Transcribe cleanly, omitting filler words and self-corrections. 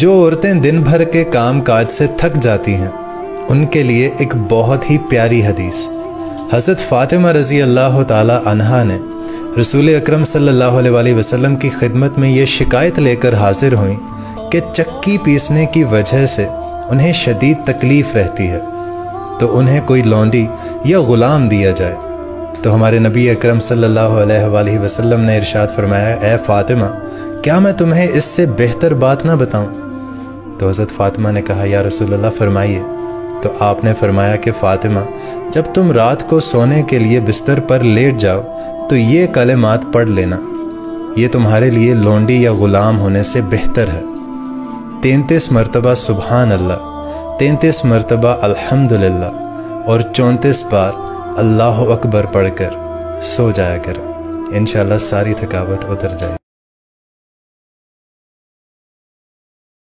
جو عورتیں دن بھر کے کام کاج سے تھک جاتی ہیں ان کے لیے ایک بہت ہی پیاری حدیث۔ حضرت فاطمہ رضی اللہ تعالی عنہا نے رسول اکرم صلی اللہ علیہ وآلہ وسلم کی خدمت میں یہ شکایت لے کر حاضر ہوئیں کہ چکی پیسنے کی وجہ سے انہیں شدید تکلیف رہتی ہے، تو انہیں کوئی لونڈی یا غلام دیا جائے۔ تو ہمارے نبی اکرم صلی اللہ علیہ وآلہ وسلم نے ارشاد فرمایا، اے فاطمہ، کیا میں تمہیں اس سے بہتر بات نہ بتاؤں؟ تو حضرت فاطمہ نے کہا، یا رسول اللہ فرمائیے۔ تو آپ نے فرمایا کہ فاطمہ، جب تم رات کو سونے کے لیے بستر پر لیٹ جاؤ تو یہ کلمات پڑھ لینا، یہ تمہارے لیے لونڈی یا غلام ہونے سے بہتر ہے۔ 33 مرتبہ سبحان اللہ، 33 مرتبہ الحمدللہ اور 34 بار اللہ اکبر پڑھ کر سو جایا کرو، انشاءاللہ ساری تھکاوٹ اتر جائے۔